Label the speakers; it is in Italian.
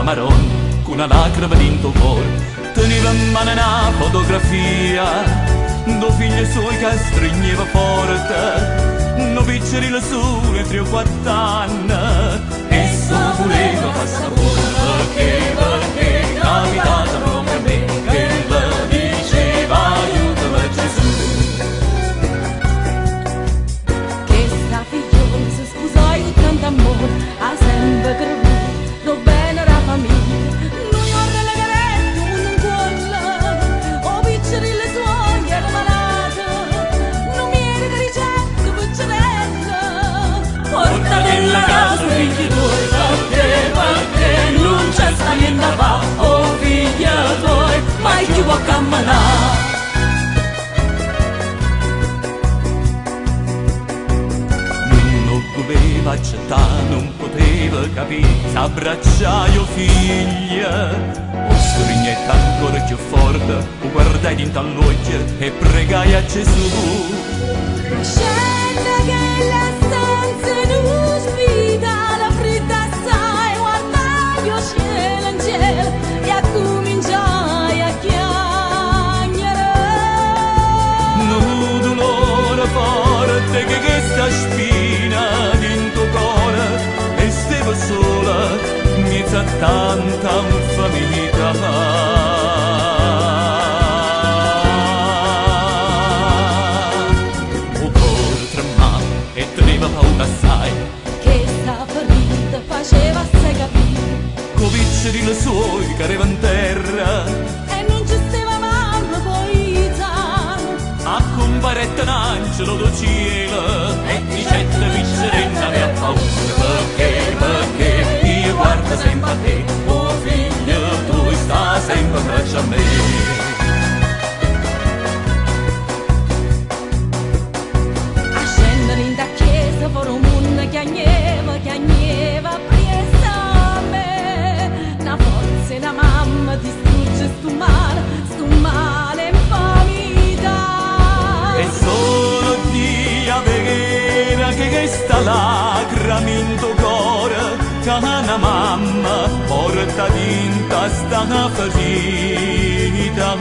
Speaker 1: va marron, con una lacrima dentro cuore. Teneva in mano una fotografia, do figlio suoi che stringeva forte, no piccoli la sole 3 o 4 anni, e su voleva passare perché capitata proprio a me, che le diceva aiutami Gesù.
Speaker 2: Che sta figliola si sposò con tanto amore, ha sempre creduto, lo bene la famiglia.
Speaker 1: Nella casa figli tuoi, perché non c'è sta niente a fa, oh figli tuoi, mai più può camminare. Non doveva accettare, non poteva capire, s'abbracciaio figlia, o strignetta ancora più forte, o guardai in t'all'occhio e pregai a Gesù.
Speaker 2: Scende che la stanza non sfida, la fritta sai, guarda io cielo in cielo e a cominciai a chiagnere.
Speaker 1: No dolore forte che sta spina dentro cuore e stava sola, mezzo a tanta infamità. Paura assai
Speaker 2: che sta ferita faceva assai capire,
Speaker 1: coviceri le suoi che arriva in terra
Speaker 2: e non ci stava mamma poi
Speaker 1: a comparetta un angelo do cielo e dicette viceretta mi ha paura perché io guardo sempre a te, oh figlio tu sta sempre in braccio a me.
Speaker 2: Chiagneva presto a me, una forza e una mamma distrugge sto male infamità.
Speaker 1: E solo Dio vegera che sta lacrima in tuo cuore, che una mamma porta dinta sta ferita.